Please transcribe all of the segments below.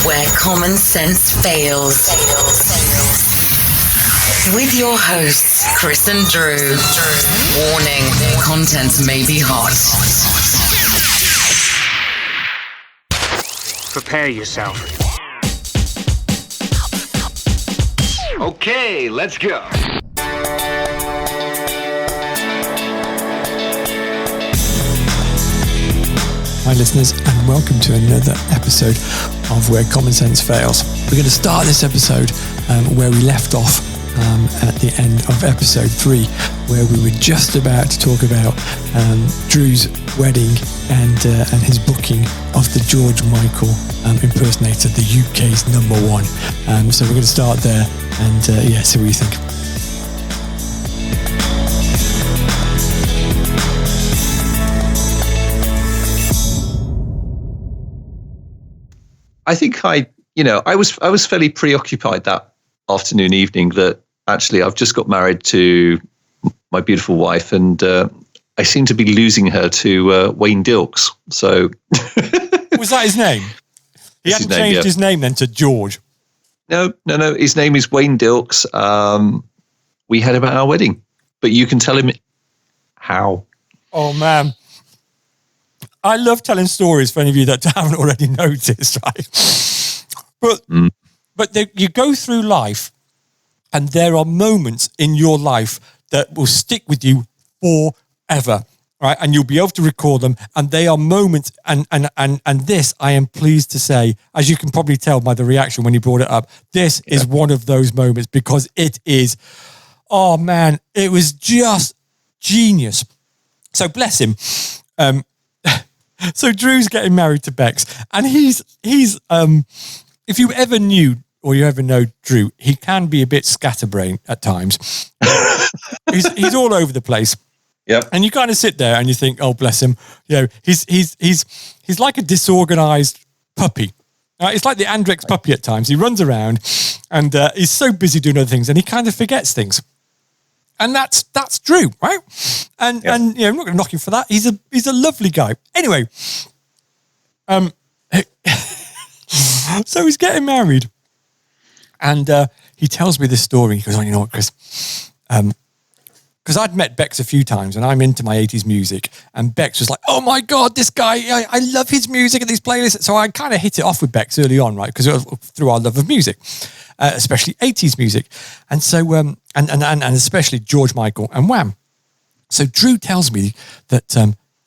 Where common sense fails. With your hosts, Chris and Drew. Warning, content may be hot. Prepare yourself. Okay, let's go. Hi listeners, and welcome to another episode of Where Common Sense Fails. We're going to start this episode where we left off at the end of episode 3, where we were just about to talk about Drew's wedding and his booking of the George Michael impersonator, the UK's number one. So we're going to start there and see what you think. I think I was fairly preoccupied that afternoon, evening that actually I've just got married to my beautiful wife and I seem to be losing her to Wayne Dilks. So was that his name? He hadn't changed his name then to George. No. His name is Wayne Dilks. We had about our wedding, but you can tell him how. Oh man. I love telling stories for any of you that haven't already noticed, right? But you go through life and there are moments in your life that will stick with you forever, right? And you'll be able to recall them. And they are moments. And this, I am pleased to say, as you can probably tell by the reaction when you brought it up, this is one of those moments because it is, oh man, it was just genius. So bless him. So Drew's getting married to Bex, and he's if you ever knew or you ever know Drew, he can be a bit scatterbrained at times. he's all over the place. Yeah. And you kind of sit there and you think, oh bless him, he's like a disorganized puppy. It's like the Andrex puppy at times. He runs around and he's so busy doing other things and he kind of forgets things. And that's Drew, right? And I'm not going to knock him for that. He's a lovely guy. Anyway, so he's getting married, and he tells me this story. He goes, "Oh, you know what, Chris? Because I'd met Bex a few times, and I'm into my 80s music, and Bex was like, oh my God, this guy, I love his music and these playlists." So I kind of hit it off with Bex early on, right? Because it was through our love of music. Especially 80s music. And so, and especially George Michael and Wham. So Drew tells me that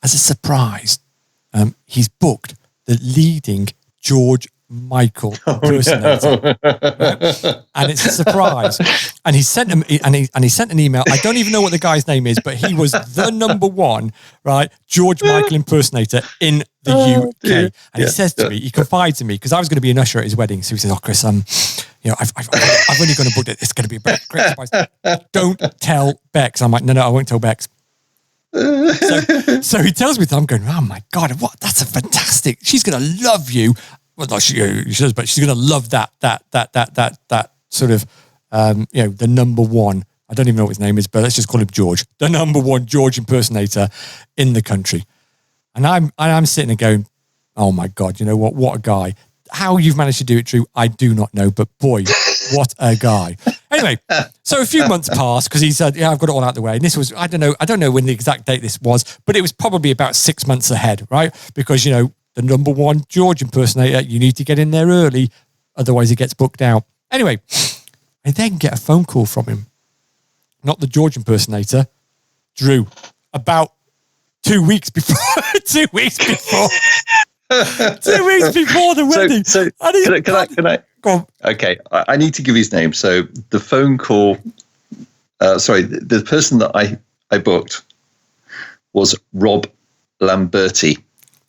as a surprise, he's booked the leading George Michael impersonator. Right? And it's a surprise. And he sent him, and he sent an email. I don't even know what the guy's name is, but he was the number one, right, George Michael impersonator in the UK. And he says to me, he confides in me, because I was going to be an usher at his wedding. So he says, "Oh, Chris, I've only going to book it. It's going to be a great surprise. Don't tell Bex." I'm like, no, I won't tell Bex. So he tells me that. I'm going, oh my God, what? That's a fantastic. She's going to love you. Well, not she does, but she's going to love that sort of, the number one. I don't even know what his name is, but let's just call him George. The number one George impersonator in the country. And I'm sitting there going, oh my God, you know what? What a guy. How you've managed to do it, Drew, I do not know, but boy, what a guy. Anyway, so a few months passed because he said, I've got it all out the way. And this was, I don't know when the exact date this was, but it was probably about 6 months ahead, right? Because, the number one George impersonator, you need to get in there early, otherwise he gets booked out. Anyway, I then get a phone call from him. Not the George impersonator, Drew, about 2 weeks before. 2 weeks before. 2 weeks before the wedding. So can I? Go on. Okay, I need to give his name. So the phone call, the person that I booked was Rob Lamberti.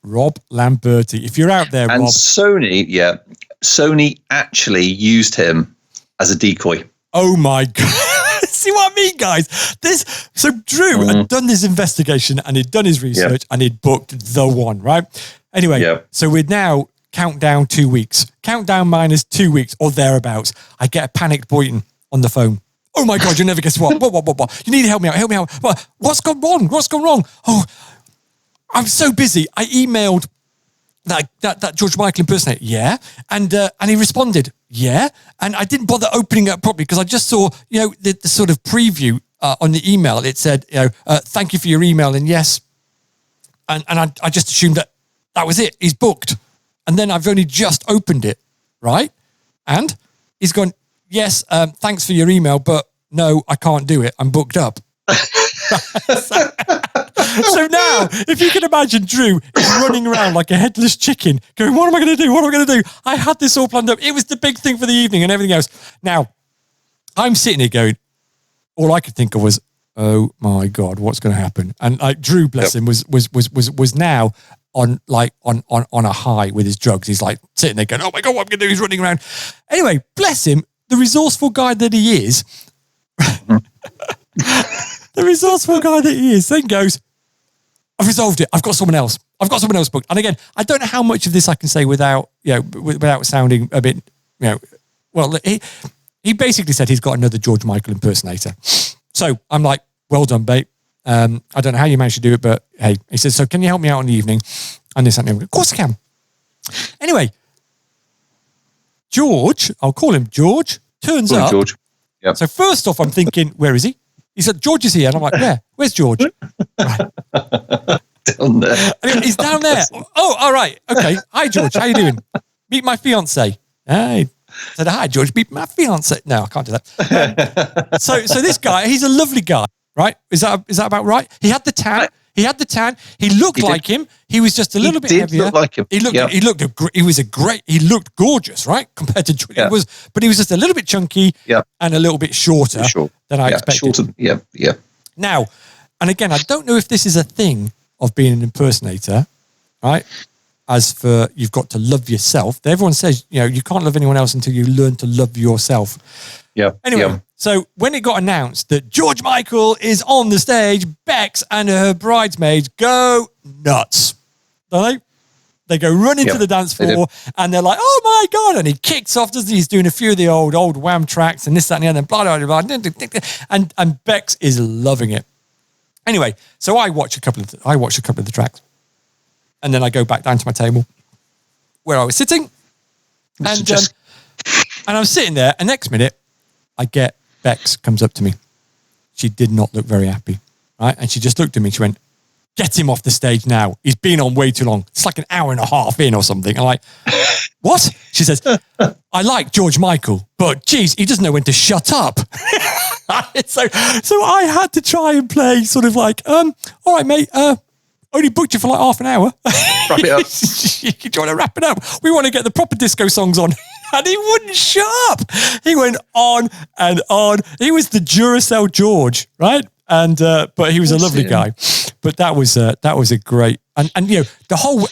Rob Lamberti. If you're out there, and Rob. Sony actually used him as a decoy. Oh my God. See what I mean, guys? So Drew had done this investigation and he'd done his research and he'd booked the one, right? Anyway, so we're now countdown 2 weeks. Countdown minus 2 weeks or thereabouts. I get a panicked Boyton on the phone. Oh my God, you'll never guess what. What? You need to help me out. What's gone wrong? Oh, I'm so busy. I emailed that George Michael impersonator? Yeah. And he responded, yeah. And I didn't bother opening it up properly because I just saw, the sort of preview on the email. It said, thank you for your email. And yes. And I just assumed that was it. He's booked. And then I've only just opened it, right? And he's gone, yes, thanks for your email, but no, I can't do it. I'm booked up. So now, if you can imagine Drew is running around like a headless chicken going, what am I going to do? What am I going to do? I had this all planned up. It was the big thing for the evening and everything else. Now, I'm sitting here going, all I could think of was, oh my God, what's going to happen? And like Drew, bless him, was now on a high with his drugs. He's like sitting there going, oh my God, what am I going to do? He's running around. Anyway, bless him, the resourceful guy that he is, then goes, I've resolved it. I've got someone else booked. And again, I don't know how much of this I can say without sounding a bit, well, he basically said he's got another George Michael impersonator. So I'm like, well done, babe. I don't know how you managed to do it, but hey, he says, so can you help me out in the evening? And this, and that. Of course I can. Anyway, George, I'll call him George, turns up. George. Yep. So first off, I'm thinking, where is he? He said, George is here. And I'm like, where? Where's George? Right. Down there. He's down there. Oh, all right. Okay. Hi, George. How you doing? Meet my fiance. I said, hi, George. Meet my fiance. No, I can't do that. So this guy, he's a lovely guy, right? Is that about right? He had the tan. He looked like him. He was just a little bit heavier. He look like him. He looked gorgeous, right? Compared to George. Yeah. But he was just a little bit chunky and a little bit shorter than I expected. Shorter. Yeah. Now, and again, I don't know if this is a thing of being an impersonator, right? As for you've got to love yourself. Everyone says, you can't love anyone else until you learn to love yourself. Yeah. Anyway, so when it got announced that George Michael is on the stage, Bex and her bridesmaids go nuts. Don't they? They go running to the dance floor and they're like, oh my God. And he kicks off, doesn't he? He's doing a few of the old Wham tracks and this, that, and the other, and blah, blah, blah. And Bex is loving it. Anyway, so I watch a couple of the tracks. And then I go back down to my table where I was sitting. And I'm sitting there, and next minute, I get Bex comes up to me. She did not look very happy, right? And she just looked at me. She went, get him off the stage now. He's been on way too long. It's like an hour and a half in or something. I'm like, what? She says, I like George Michael, but geez, he doesn't know when to shut up. So I had to try and play sort of like, all right, mate, only booked you for like half an hour. Wrap it up. You want to wrap it up? We want to get the proper disco songs on. And he wouldn't shut up. He went on and on. He was the Duracell George, right? And but he was a lovely guy. But that was a great and the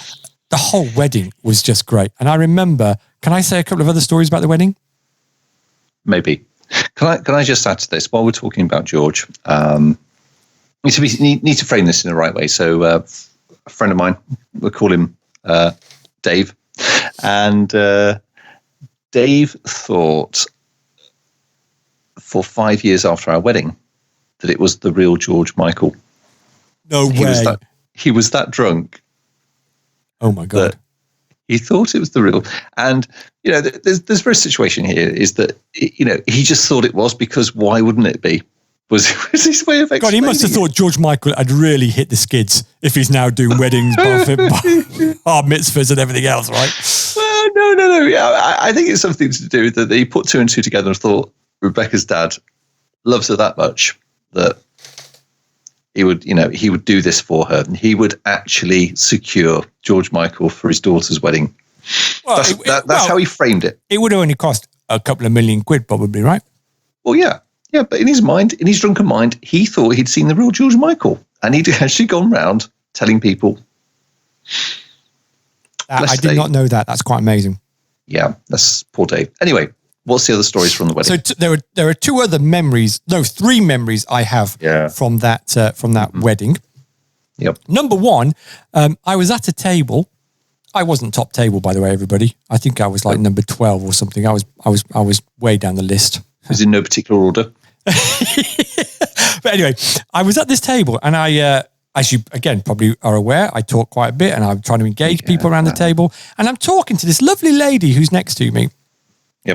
whole wedding was just great. And I remember, can I say a couple of other stories about the wedding? Maybe. Can I just add to this while we're talking about George? Need to frame this in the right way. So a friend of mine, we'll call him Dave, and Dave thought for 5 years after our wedding that it was the real George Michael. No way. He was that drunk. Oh my God. He thought it was the real. And, there's a very situation here is that, he just thought it was because why wouldn't it be? Was his way of explaining God, he must have thought George Michael had really hit the skids if he's now doing weddings, bar mitzvahs and everything else, right? No. Yeah, I think it's something to do that he put two and two together and thought Rebecca's dad loves her that much that he would do this for her, and he would actually secure George Michael for his daughter's wedding. Well, that's how he framed it. It would only cost a couple of £1 million probably, right? Well, yeah. Yeah, but in his drunken mind, he thought he'd seen the real George Michael, and he'd actually gone round telling people. I did not know that. That's quite amazing. Yeah, that's poor Dave. Anyway, what's the other stories from the wedding? So there are three memories I have from that wedding. Yep. Number one, I was at a table. I wasn't top table, by the way, everybody. I think I was like number 12 or something. I was way down the list. It was in no particular order. But anyway, I was at this table and I as you, again, probably are aware, I talk quite a bit and I'm trying to engage people around the table. And I'm talking to this lovely lady who's next to me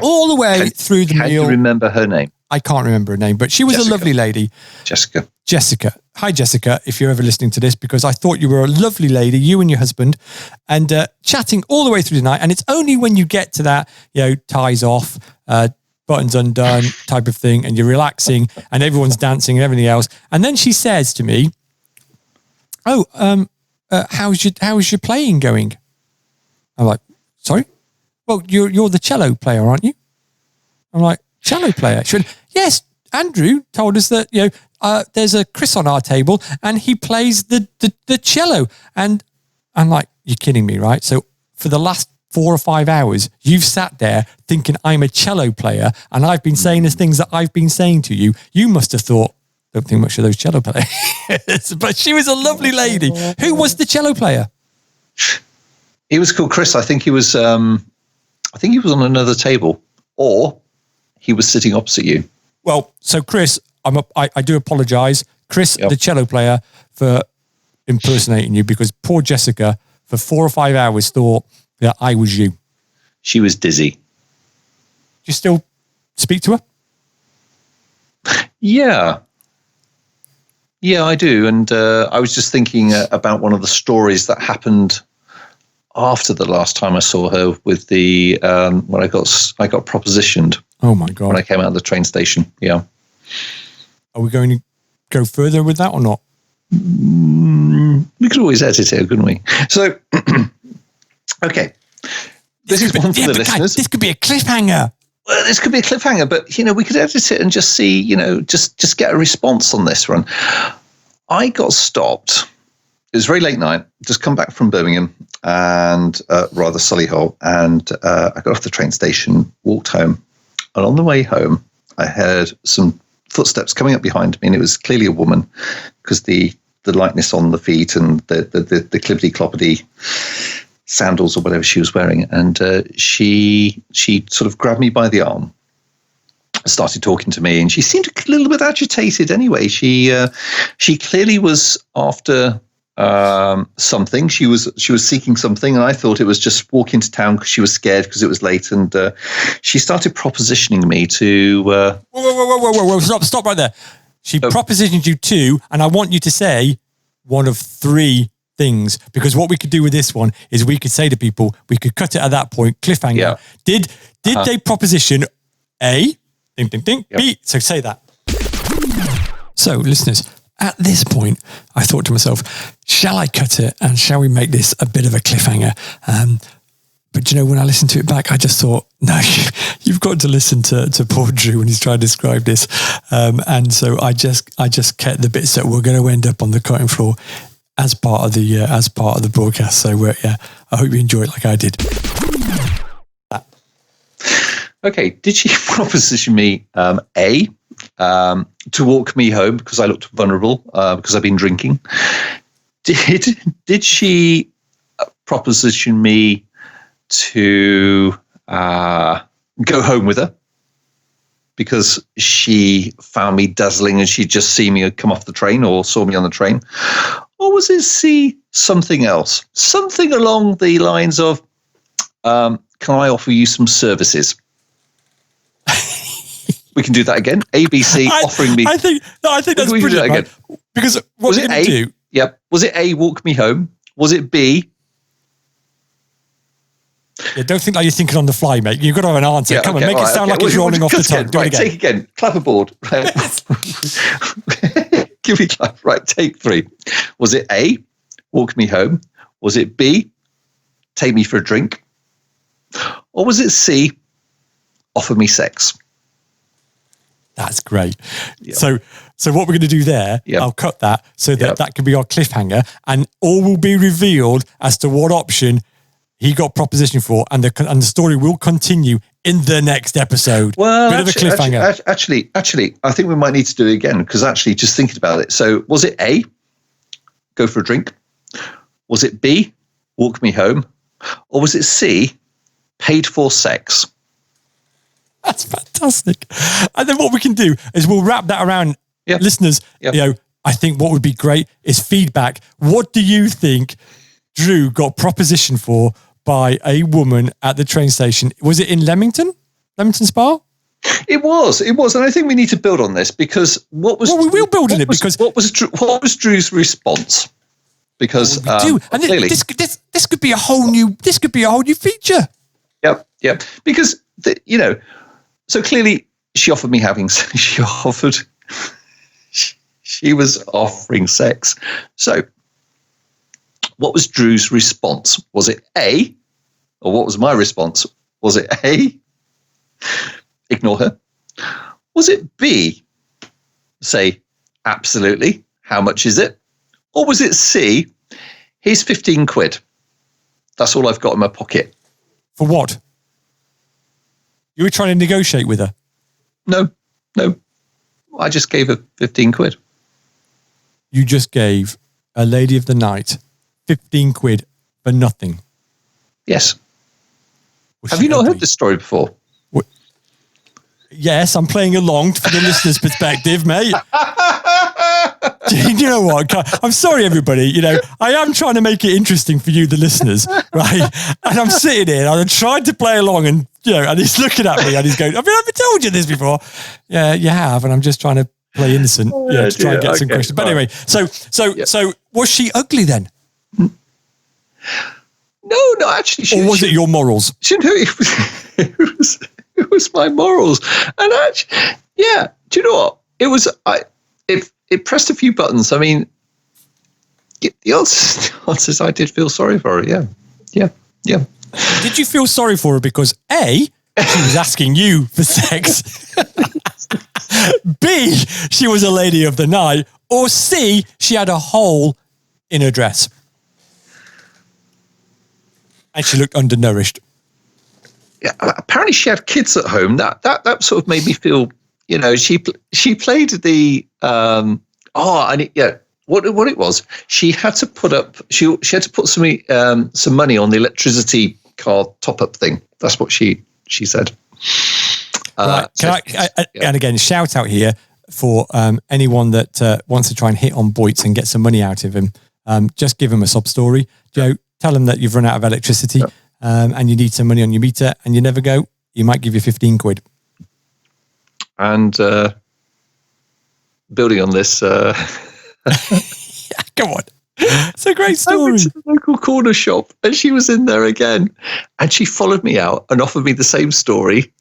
all the way through the meal. Can you remember her name? I can't remember her name, but she was a lovely lady. Jessica. Hi, Jessica, if you're ever listening to this, because I thought you were a lovely lady, you and your husband, and chatting all the way through the night. And it's only when you get to that, ties off, buttons undone type of thing, and you're relaxing and everyone's dancing and everything else. And then she says to me, how's your playing going? I'm like, sorry? Well, you're the cello player, aren't you? I'm like, cello player? She went, yes, Andrew told us that, there's a Chris on our table and he plays the cello. And I'm like, you're kidding me, right? So for the last 4 or 5 hours, you've sat there thinking I'm a cello player and I've been saying the things that I've been saying to you. You must have thought, don't think much of those cello players. But she was a lovely lady. Who was the cello player? He was called Chris. I think he was on another table, or he was sitting opposite you. Well, so Chris, I do apologise, Chris, the cello player, for impersonating you, because poor Jessica for 4 or 5 hours thought that I was you. She was dizzy. Do you still speak to her? Yeah, I do. And I was just thinking about one of the stories that happened after the last time I saw her, with the when I got propositioned. Oh my God! When I came out of the train station. Yeah. Are we going to go further with that or not? We could always edit it, couldn't we? So, okay. This is one for the listeners. This could be a cliffhanger. Well, this could be a cliffhanger, but, we could edit it and just see, just get a response on this one. I got stopped. It was very late night, just come back from Birmingham and rather Solihull. And I got off the train station, walked home. And on the way home, I heard some footsteps coming up behind me, and it was clearly a woman, because the lightness on the feet and the clippity-cloppity sandals or whatever she was wearing. And she sort of grabbed me by the arm, started talking to me, and she seemed a little bit agitated anyway. She clearly was after something. She was seeking something, and I thought it was just walking to town because she was scared because it was late. And she started propositioning me to. Whoa! Stop right there. She propositioned you to, and I want you to say one of 3 things, because what we could do with this one is we could say to people, we could cut it at that point, cliffhanger. Yeah. Did they proposition A? Ding, ding, ding. Yep. B. So say that. So, listeners. At this point, I thought to myself, shall I cut it and shall we make this a bit of a cliffhanger? But when I listened to it back, I just thought, no, you've got to listen to poor Drew when he's trying to describe this. And so I just kept the bits that were going to end up on the cutting floor as part of the broadcast. So I hope you enjoy it like I did. Okay, did she proposition me A? To walk me home because I looked vulnerable because I've been drinking. Did she proposition me to go home with her because she found me dazzling and she'd just seen me come off the train or saw me on the train? Or was it C, something else? Something along the lines of, can I offer you some services? We can do that again. ABC offering me. I think that's brilliant. Do that again. Right? Because what was it A? Do? Yep. Was it A, walk me home? Was it B? Yeah, don't think like you're thinking on the fly, mate. You've got to have an answer. Yeah, Come on, make it sound like it's rolling off the tongue. Do it again. Take again. Clapperboard. Right. Give me clap. Right, take 3. Was it A, walk me home? Was it B, take me for a drink? Or was it C, offer me sex? That's great. Yep. So what we're going to do there, I'll cut that so that that can be our cliffhanger, and all will be revealed as to what option he got propositioned for, and the story will continue in the next episode. Well, bit of a cliffhanger. Actually, I think we might need to do it again, because actually, just thinking about it. So, was it A, go for a drink? Was it B, walk me home? Or was it C, paid for sex? That's fantastic. And then what we can do is we'll wrap that around listeners. Yep. I think what would be great is feedback. What do you think Drew got propositioned for by a woman at the train station? Was it in Leamington Spa? It was, and I think we need to build on this because what was? Well, we will build on it because what was Drew's response? Because and clearly, this could be a whole new feature. Yep. Because so clearly she offered me she was offering sex. So, what was Drew's response? Was it A, or what was my response? Was it A, ignore her? Was it B, say, absolutely, how much is it? Or was it C, here's 15 quid. That's all I've got in my pocket. For what? You were trying to negotiate with her? No. I just gave her 15 quid. You just gave a lady of the night 15 quid for nothing? Yes. Have you not heard this story before? Yes, I'm playing along for the listener's perspective, mate. You know what? I'm sorry, everybody. I am trying to make it interesting for you, the listeners, right? And I'm sitting here and I'm trying to play along and, and he's looking at me and he's going, I've never told you this before. Yeah, you have. And I'm just trying to play innocent, to try and get some questions. But anyway, so was she ugly then? No, actually. Or was it your morals? It was my morals. And actually, yeah, do you know what? It was, it pressed a few buttons. I mean, the answers I did feel sorry for her. Yeah. Did you feel sorry for her because A, she was asking you for sex, B, she was a lady of the night, or C, she had a hole in her dress and she looked undernourished? Yeah, apparently she had kids at home. That sort of made me feel, she played the what it was. She had to put up she had to put some money on the electricity card top up thing. That's what she said. Right. And again, shout out here for anyone that wants to try and hit on Boyts and get some money out of him. Just give him a sob story. Joe, tell him that you've run out of electricity. And you need some money on your meter, and you never go, he might give you 15 quid. And building on this... Come on. It's a great story. I went to the local corner shop, and she was in there again. And she followed me out and offered me the same story.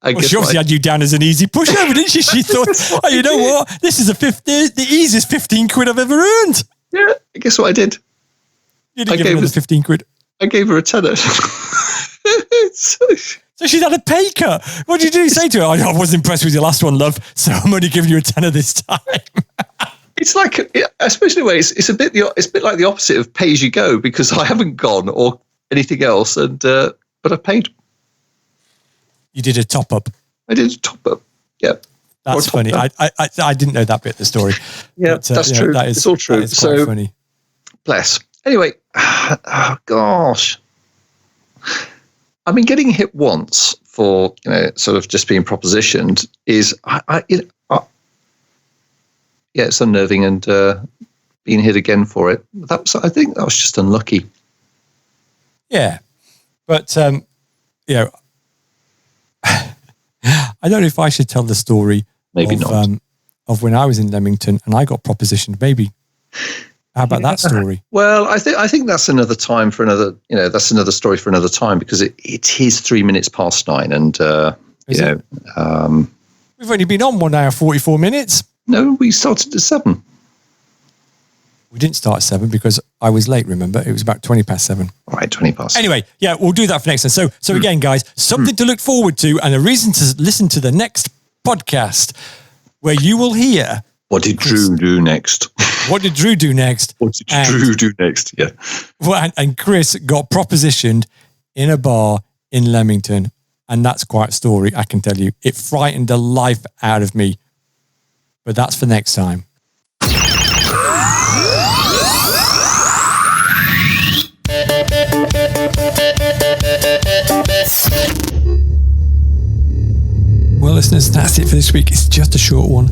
She obviously had you down as an easy pushover, didn't she? She thought, you know what? This is the easiest 15 quid I've ever earned. Yeah, guess what I did? You didn't give her the 15 quid. I gave her a tenner. So she's had a pay cut. What did you say to her? I was impressed with your last one, love. So I'm only giving you a tenner this time. It's like, especially in a way, it's a bit like the opposite of pay as you go, because I haven't gone or anything else, and but I paid. You did a top up. I did a top up. Yeah. That's funny. I didn't know that bit of the story. Yeah, but, that's true. It's all true. It's quite funny. Bless. Anyway, oh gosh. I mean, getting hit once for, sort of just being propositioned is, it's unnerving, and being hit again for it. I think that was just unlucky. Yeah. But, I don't know if I should tell the story. Maybe not. Of when I was in Leamington and I got propositioned, maybe. How about that story? Well, I think that's another time for another. That's another story for another time, because it is 3 minutes past 9, and we've only been on 1 hour 44 minutes. No, we started at 7. We didn't start at 7 because I was late. Remember, it was about 20 past 7. All right, 20 past. Anyway, yeah, we'll do that for next time. So again, guys, something to look forward to, and a reason to listen to the next podcast, where you will hear. What did Drew do next? What did Drew do next? What did Drew do next? Yeah. Well, and Chris got propositioned in a bar in Leamington, and that's quite a story, I can tell you. It frightened the life out of me, but that's for next time. Well, it's listeners, that's it for this week. It's just a short one,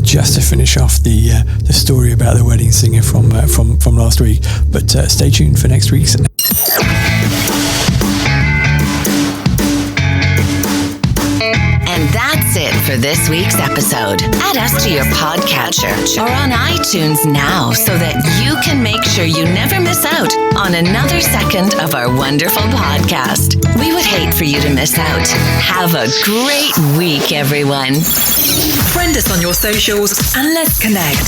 just to finish off the story about the wedding singer from last week. But stay tuned for next week's. And that's it for this week's episode. Add us to your podcatcher or on iTunes now so that you can make sure you never miss out on another second of our wonderful podcast. We would hate for you to miss out. Have a great week, everyone. Friend us on your socials and let's connect.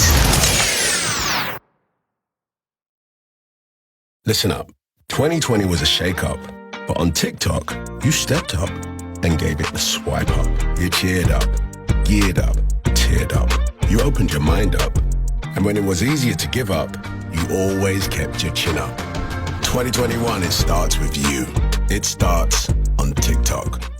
Listen up. 2020 was a shake-up, but on TikTok, you stepped up and gave it the swipe up. You cheered up, geared up, teared up. You opened your mind up. And when it was easier to give up, you always kept your chin up. 2021, it starts with you. It starts on TikTok.